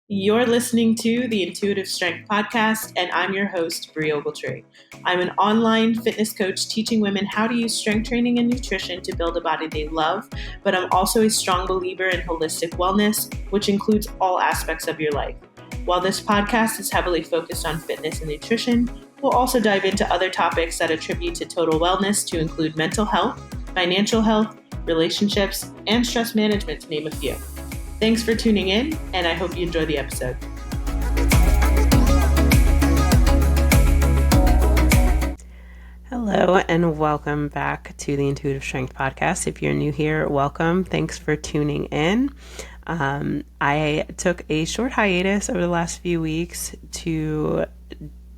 You're listening to the Intuitive Strength Podcast, and I'm your host, Brie Ogletree. I'm an online fitness coach teaching women how to use strength training and nutrition to build a body they love, but I'm also a strong believer in holistic wellness, which includes all aspects of your life. While this podcast is heavily focused on fitness and nutrition, we'll also dive into other topics that attribute to total wellness to include mental health, financial health, relationships, and stress management, to name a few. Thanks for tuning in, and I hope you enjoy the episode. Hello, and welcome back to the Intuitive Strength Podcast. If you're new here, welcome. Thanks for tuning in. I took a short hiatus over the last few weeks to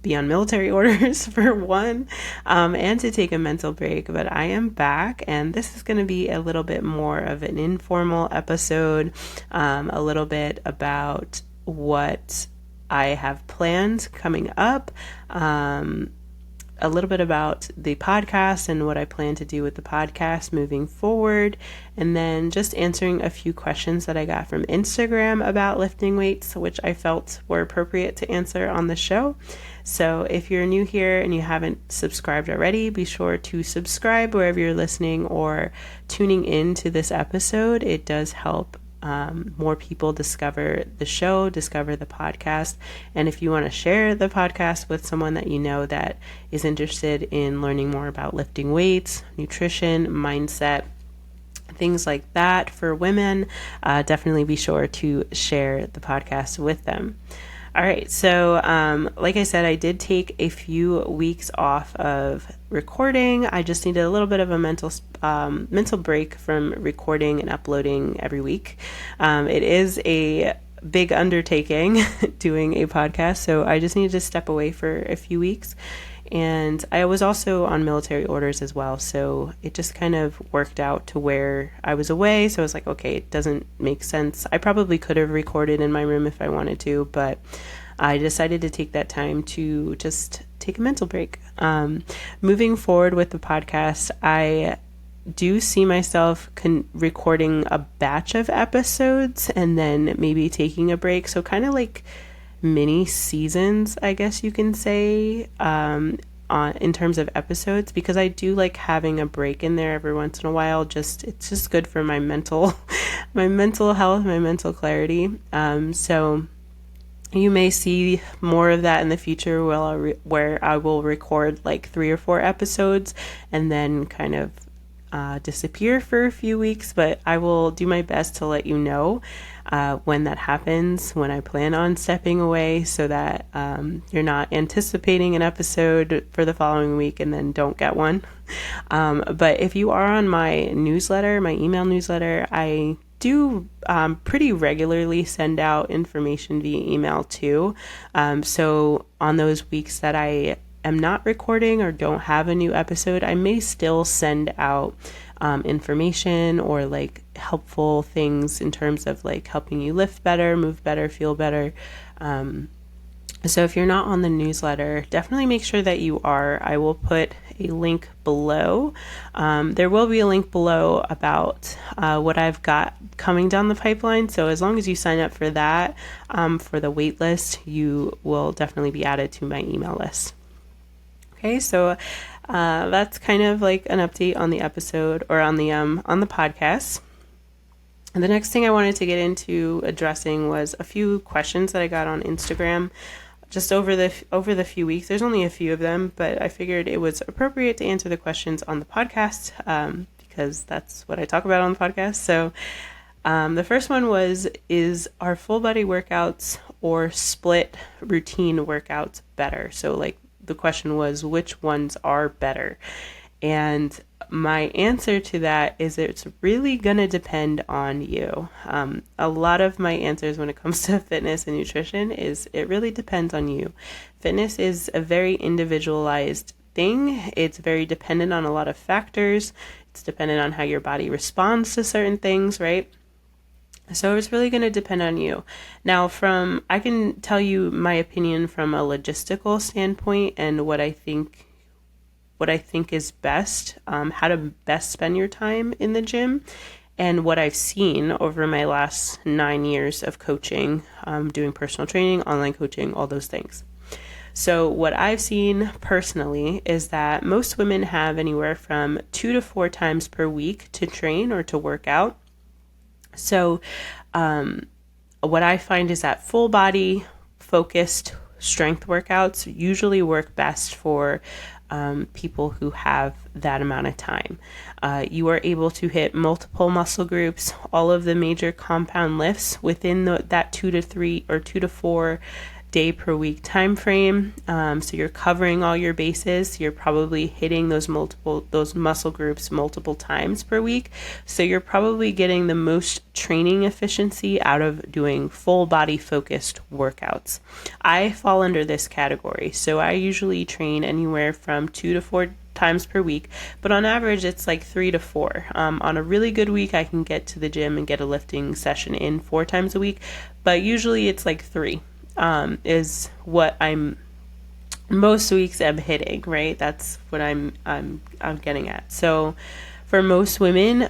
be on military orders for one, and to take a mental break, but I am back, and this is going to be a little bit more of an informal episode, a little bit about what I have planned coming up, a little bit about the podcast and what I plan to do with the podcast moving forward, and then just answering a few questions that I got from Instagram about lifting weights, which I felt were appropriate to answer on the show. So if you're new here and you haven't subscribed already, be sure to subscribe wherever you're listening or tuning in to this episode. It does help more people discover the show, discover the podcast. And if you want to share the podcast with someone that you know that is interested in learning more about lifting weights, nutrition, mindset, things like that for women, definitely be sure to share the podcast with them. All right, so like I said, I did take a few weeks off of recording. I just needed a little bit of a mental break from recording and uploading every week. It is a big undertaking doing a podcast, so I just needed to step away for a few weeks. And I was also on military orders as well, so it just kind of worked out to where I was away. So I was like, okay, it doesn't make sense. I probably could have recorded in my room if I wanted to, but I decided to take that time to just take a mental break. Moving forward with the podcast, I do see myself recording a batch of episodes and then maybe taking a break. So kind of like mini seasons, I guess you can say, in terms of episodes, because I do like having a break in there every once in a while. It's just good for my mental health, my mental clarity. So you may see more of that in the future where I will record like 3 or 4 episodes and then kind of disappear for a few weeks, but I will do my best to let you know when that happens, when I plan on stepping away, so that you're not anticipating an episode for the following week and then don't get one. But if you are on my newsletter, my email newsletter, I do pretty regularly send out information via email too. So on those weeks that I am not recording or don't have a new episode, I may still send out information or like helpful things in terms of like helping you lift better, move better, feel better. So if you're not on the newsletter, definitely make sure that you are. I will put a link below. There will be a link below about what I've got coming down the pipeline. So as long as you sign up for that, for the wait list, you will definitely be added to my email list. Okay, so that's kind of like an update on the episode or on the podcast. And the next thing I wanted to get into addressing was a few questions that I got on Instagram just over the few weeks. There's only a few of them, but I figured it was appropriate to answer the questions on the podcast because that's what I talk about on the podcast. So the first one are full body workouts or split routine workouts better? So like the question was, which ones are better? And my answer to that is it's really going to depend on you. A lot of my answers when it comes to fitness and nutrition is it really depends on you. Fitness is a very individualized thing. It's very dependent on a lot of factors. It's dependent on how your body responds to certain things, right? So it's really going to depend on you. Now, I can tell you my opinion from a logistical standpoint and what I think is best, how to best spend your time in the gym. and what I've seen over my last 9 years of coaching, doing personal training, online coaching, all those things. So what I've seen personally is that most women have anywhere from 2 to 4 times per week to train or to work out. So what I find is that full body focused strength workouts usually work best for people who have that amount of time. You are able to hit multiple muscle groups, all of the major compound lifts within that 2 to 3 or 2 to 4 day per week time frame. So you're covering all your bases. You're probably hitting those muscle groups multiple times per week. So you're probably getting the most training efficiency out of doing full body focused workouts. I fall under this category. So I usually train anywhere from 2 to 4 times per week, but on average it's like 3 to 4. On a really good week I can get to the gym and get a lifting session in 4 times a week, but usually it's like 3. Is what I'm most weeks I'm hitting, right? That's what I'm getting at. So for most women,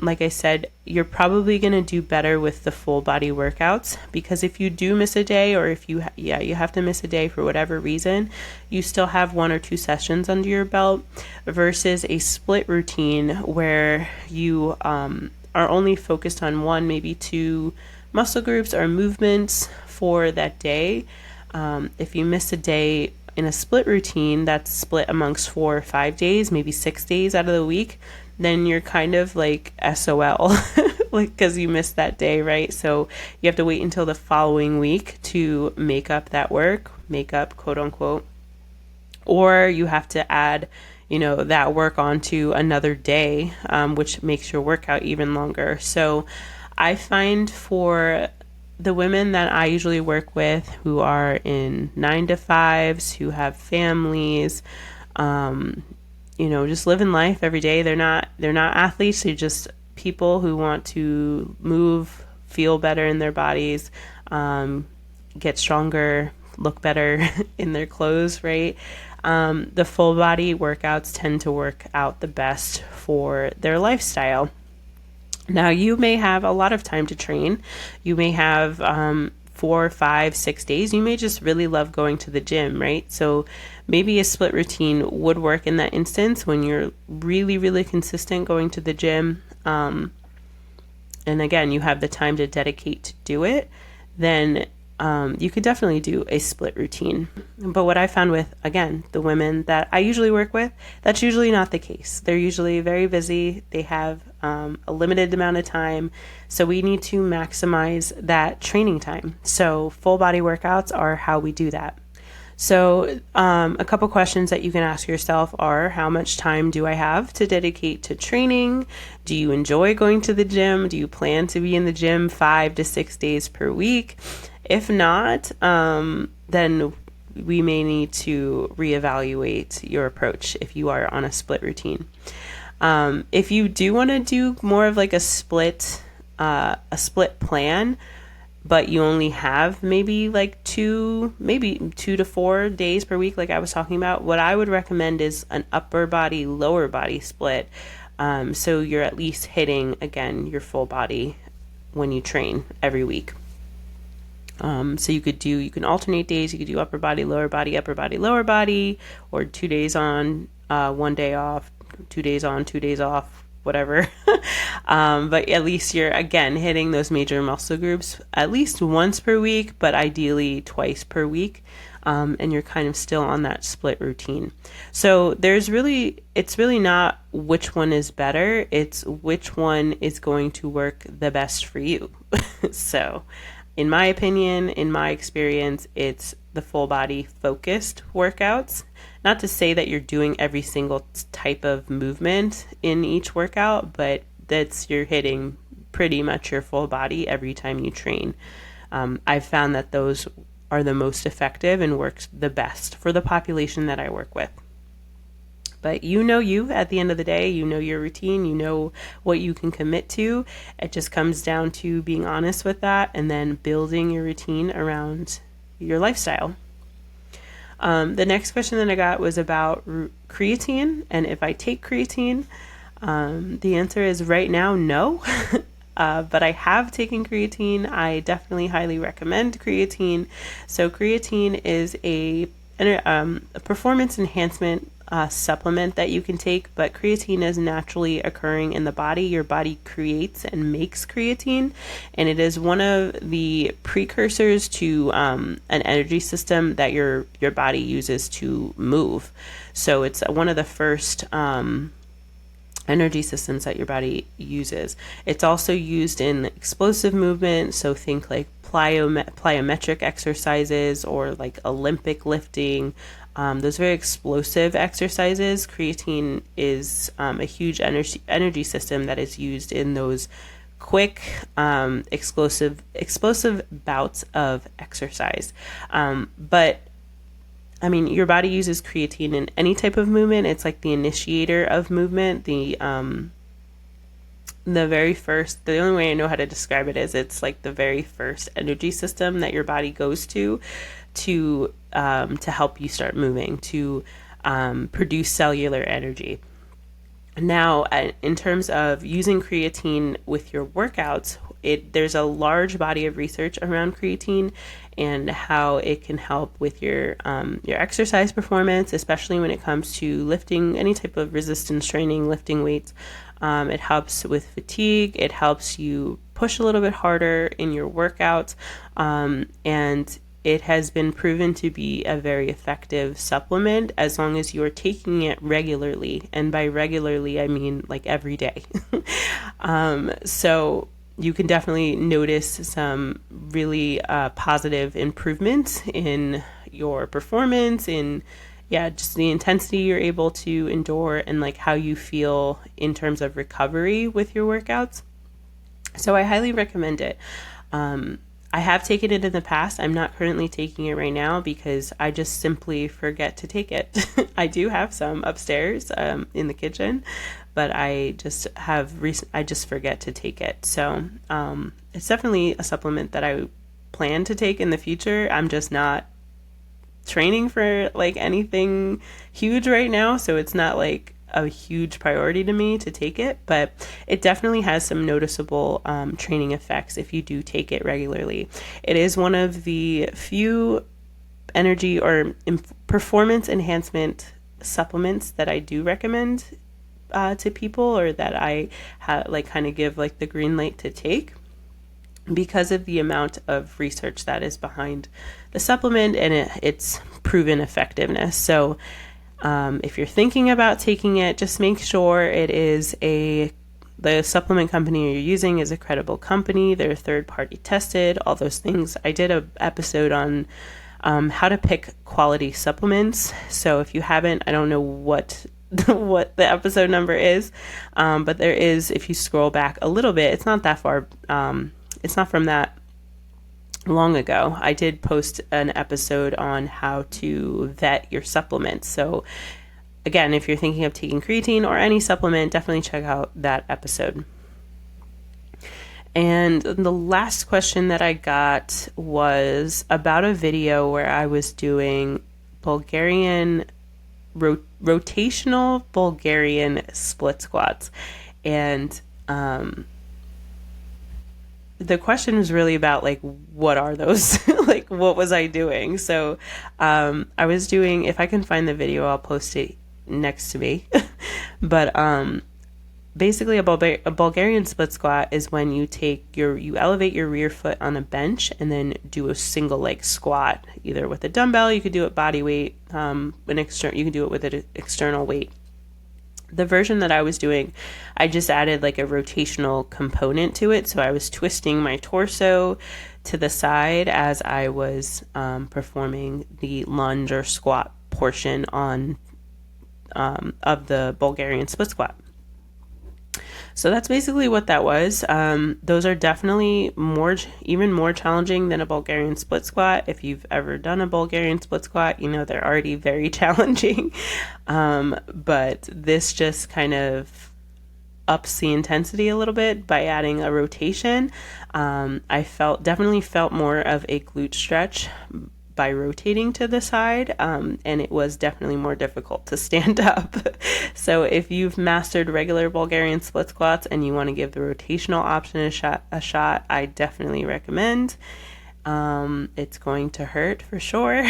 like I said, you're probably going to do better with the full body workouts, because if you do miss a day, or if you have to miss a day for whatever reason, you still have 1 or 2 sessions under your belt, versus a split routine where you are only focused on 1, maybe 2 muscle groups or movements for that day. If you miss a day in a split routine that's split amongst 4 or 5 days, maybe 6 days out of the week, then you're kind of like SOL, like, because you missed that day, right? So you have to wait until the following week to make up that work, quote unquote, or you have to add that work onto another day, which makes your workout even longer. So I find for the women that I usually work with who are in 9 to 5s, who have families, just living life every day. They're not athletes. They're just people who want to move, feel better in their bodies, get stronger, look better in their clothes, right? The full body workouts tend to work out the best for their lifestyle. Now, you may have a lot of time to train. You may have 4, 5, 6 days. You may just really love going to the gym, right? So maybe a split routine would work in that instance when you're really, really consistent going to the gym. And again, you have the time to dedicate to do it. Then you could definitely do a split routine. But what I found with, again, the women that I usually work with, that's usually not the case. They're usually very busy. They have a limited amount of time. So we need to maximize that training time. So full body workouts are how we do that. So a couple questions that you can ask yourself are, how much time do I have to dedicate to training? Do you enjoy going to the gym? Do you plan to be in the gym 5 to 6 days per week? If not, then we may need to reevaluate your approach if you are on a split routine. If you do want to do more of like a split plan, but you only have maybe 2 to 4 days per week, like I was talking about, what I would recommend is an upper body, lower body split. So you're at least hitting, again, your full body when you train every week. So you can alternate days. You could do upper body, lower body, or 2 days on, 1 day off, 2 days on, 2 days off, whatever. But at least you're, again, hitting those major muscle groups at least once per week, but ideally twice per week. And you're kind of still on that split routine. So it's really not which one is better. It's which one is going to work the best for you. So in my opinion, in my experience, it's the full body focused workouts. Not to say that you're doing every single type of movement in each workout, but you're hitting pretty much your full body every time you train. I've found that those are the most effective and works the best for the population that I work with. But you at the end of the day, you know your routine, you know what you can commit to. It just comes down to being honest with that and then building your routine around your lifestyle. The next question that I got was about creatine and if I take creatine. The answer is right now, no. But I have taken creatine. I definitely highly recommend creatine. So creatine is a performance enhancement supplement that you can take, but creatine is naturally occurring in the body. Your body creates and makes creatine, and it is one of the precursors to an energy system that your body uses to move. So it's one of the first energy systems that your body uses. It's also used in explosive movement, so think like plyometric exercises or like Olympic lifting. Those very explosive exercises. Creatine is a huge energy system that is used in those quick, explosive bouts of exercise. But I mean, your body uses creatine in any type of movement. It's like the initiator of movement. The only way I know how to describe it is it's like the very first energy system that your body goes to help you start moving, to produce cellular energy. Now, in terms of using creatine with your workouts, there's a large body of research around creatine and how it can help with your exercise performance, especially when it comes to lifting any type of resistance training, lifting weights. It helps with fatigue. It helps you push a little bit harder in your workouts, and it has been proven to be a very effective supplement as long as you're taking it regularly. And by regularly, I mean like every day. So you can definitely notice some really positive improvements in your performance, in just the intensity you're able to endure, and like how you feel in terms of recovery with your workouts. So I highly recommend it. I have taken it in the past. I'm not currently taking it right now because I just simply forget to take it. I do have some upstairs in the kitchen, but I just forget to take it. So it's definitely a supplement that I plan to take in the future. I'm just not training for like anything huge right now, so it's not like a huge priority to me to take it, but it definitely has some noticeable training effects if you do take it regularly. It is one of the few energy or performance enhancement supplements that I do recommend to people, or that I kind of give like the green light to take, because of the amount of research that is behind the supplement and its proven effectiveness. So if you're thinking about taking it, just make sure the supplement company you're using is a credible company. They're third party tested, all those things. I did an episode on how to pick quality supplements. So if you haven't, I don't know what the episode number is, but there is, if you scroll back a little bit, it's not that far. It's not from that long ago. I did post an episode on how to vet your supplements. So again, if you're thinking of taking creatine or any supplement, definitely check out that episode. And the last question that I got was about a video where I was doing rotational Bulgarian split squats. And the question was really about like, what are those? Like, what was I doing? So I was doing, if I can find the video, I'll post it next to me. But basically a Bulgarian split squat is when you elevate your rear foot on a bench and then do a single leg squat, either with a dumbbell. You could do it body weight, you can do it with an external weight. The version that I was doing, I just added like a rotational component to it. So I was twisting my torso to the side as I was performing the lunge or squat portion of the Bulgarian split squat. So that's basically what that was. Those are definitely even more challenging than a Bulgarian split squat. If you've ever done a Bulgarian split squat, you know they're already very challenging. But this just kind of ups the intensity a little bit by adding a rotation. I definitely felt more of a glute stretch by rotating to the side, and it was definitely more difficult to stand up. So if you've mastered regular Bulgarian split squats and you want to give the rotational option a shot, I definitely recommend. It's going to hurt for sure.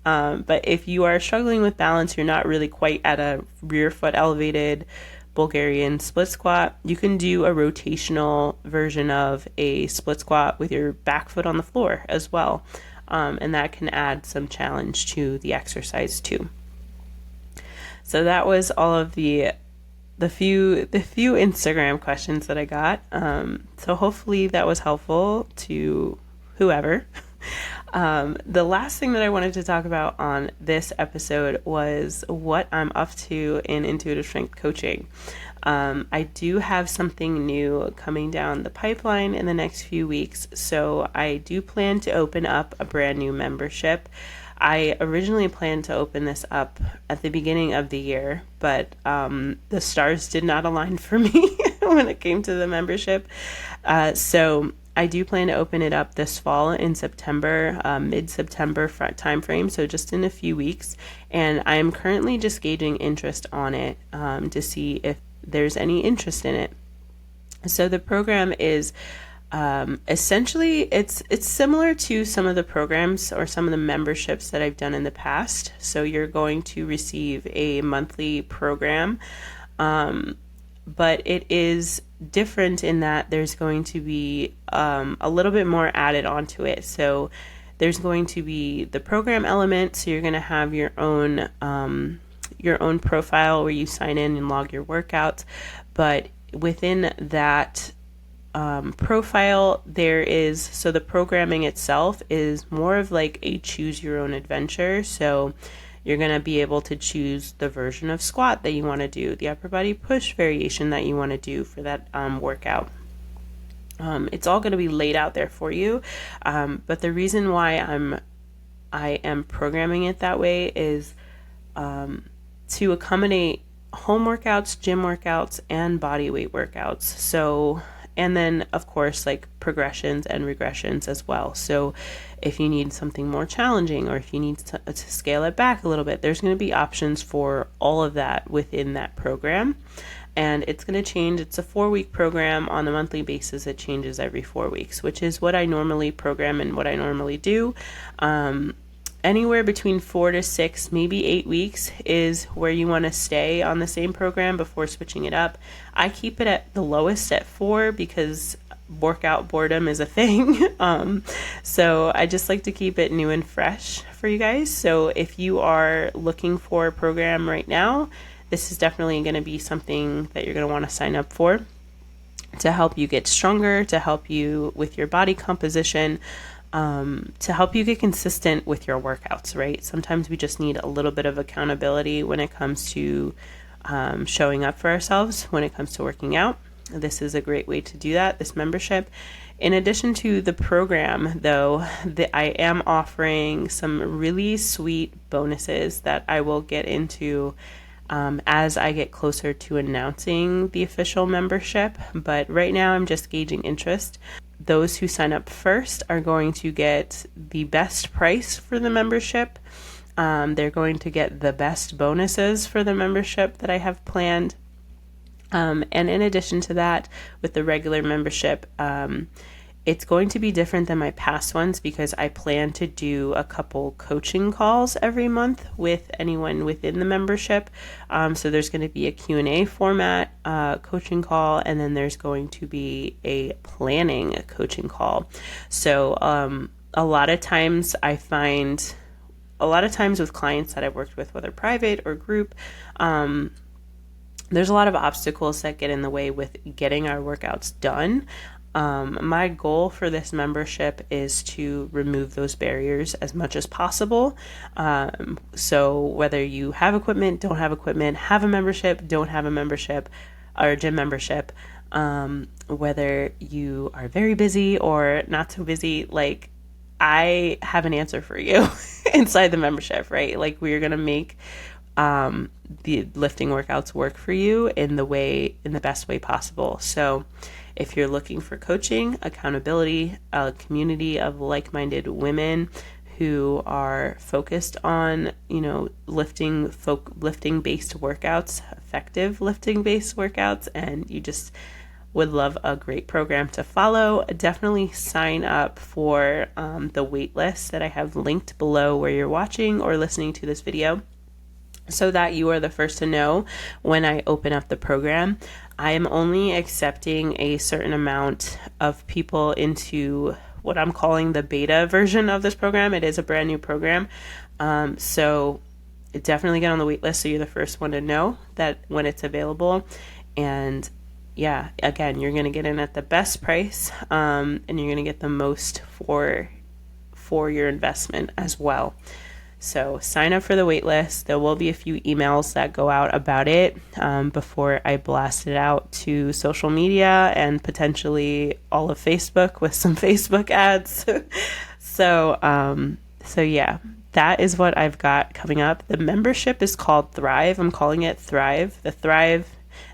But if you are struggling with balance, you're not really quite at a rear foot elevated Bulgarian split squat, you can do a rotational version of a split squat with your back foot on the floor as well. And that can add some challenge to the exercise too. So that was all of the few Instagram questions that I got. So hopefully that was helpful to whoever. The last thing that I wanted to talk about on this episode was what I'm up to in intuitive strength coaching. I do have something new coming down the pipeline in the next few weeks, so I do plan to open up a brand new membership. I originally planned to open this up at the beginning of the year, but the stars did not align for me when it came to the membership. So I do plan to open it up this fall in September, mid-September timeframe, so just in a few weeks. And I am currently just gauging interest on it to see if there's any interest in it. So the program is essentially it's similar to some of the programs or some of the memberships that I've done in the past. So you're going to receive a monthly program. But it is different in that there's going to be a little bit more added onto it. So there's going to be the program element. So you're going to have your own profile where you sign in and log your workouts. But within that profile, so the programming itself is more of like a choose your own adventure. So you're going to be able to choose the version of squat that you want to do, the upper body push variation that you want to do for that workout. It's all going to be laid out there for you. But the reason why I am programming it that way is to accommodate home workouts, gym workouts, and body weight workouts. So, and then of course like progressions and regressions as well. So if you need something more challenging or if you need to scale it back a little bit, there's going to be options for all of that within that program. And it's going to change. It's a 4-week program on a monthly basis. It changes every 4 weeks, which is what I normally program and what I normally do. Anywhere between 4 to 6, maybe 8 weeks is where you want to stay on the same program before switching it up. I keep it at the lowest at 4 because workout boredom is a thing. So I just like to keep it new and fresh for you guys. So if you are looking for a program right now, this is definitely going to be something that you're going to want to sign up for to help you get stronger, to help you with your body composition, to help you get consistent with your workouts, right? Sometimes we just need a little bit of accountability when it comes to showing up for ourselves when it comes to working out. This is a great way to do that, this membership. In addition to the program, though, I am offering some really sweet bonuses that I will get into as I get closer to announcing the official membership. But right now I'm just gauging interest. Those who sign up first are going to get the best price for the membership. They're going to get the best bonuses for the membership that I have planned. And in addition to that, with the regular membership, it's going to be different than my past ones because I plan to do a couple coaching calls every month with anyone within the membership. So there's going to be a Q&A format coaching call, and then there's going to be a planning coaching call. So a lot of times with clients that I've worked with, whether private or group, there's a lot of obstacles that get in the way with getting our workouts done. My goal for this membership is to remove those barriers as much as possible. So whether you have equipment, don't have equipment, have a membership, don't have a membership, or a gym membership, whether you are very busy or not so busy, like I have an answer for you inside the membership, right? Like we're going to make the lifting workouts work for you in the best way possible. So if you're looking for coaching, accountability, a community of like-minded women who are focused on, lifting based workouts, effective lifting based workouts, and you just would love a great program to follow, definitely sign up for the wait list that I have linked below where you're watching or listening to this video, so that you are the first to know when I open up the program. I am only accepting a certain amount of people into what I'm calling the beta version of this program. It is a brand new program. So definitely get on the wait list so you're the first one to know that when it's available. And yeah, again, you're going to get in at the best price, and you're going to get the most for your investment as well. So sign up for the wait list. There will be a few emails that go out about it before I blast it out to social media and potentially all of Facebook with some Facebook ads. So yeah, that is what I've got coming up. The membership is called Thrive. I'm calling it Thrive. The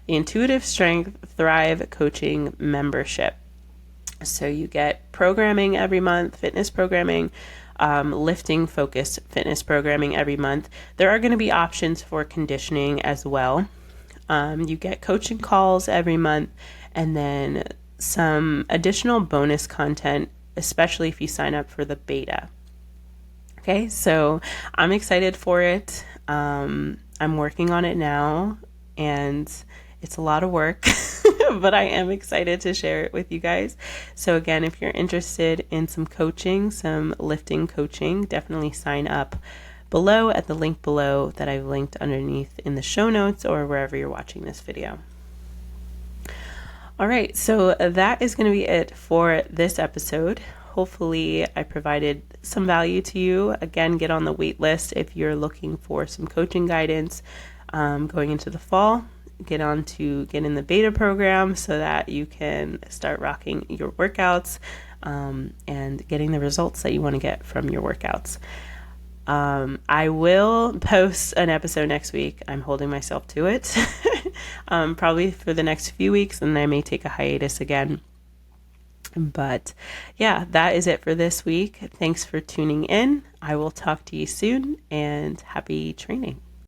Intuitive Strength Thrive Coaching Membership. So you get programming every month, fitness programming, lifting focused fitness programming every month. There are going to be options for conditioning as well. You get coaching calls every month, and then some additional bonus content, especially if you sign up for the beta. Okay, so I'm excited for it. I'm working on it now, and it's a lot of work, but I am excited to share it with you guys. So again, if you're interested in some coaching, some lifting coaching, definitely sign up below at the link below that I've linked underneath in the show notes or wherever you're watching this video. All right, so that is going to be it for this episode. Hopefully I provided some value to you. Again, get on the wait list if you're looking for some coaching guidance going into the fall. Get in the beta program so that you can start rocking your workouts and getting the results that you want to get from your workouts. I will post an episode next week. I'm holding myself to it, probably for the next few weeks, and I may take a hiatus again. But yeah, that is it for this week. Thanks for tuning in. I will talk to you soon, and happy training.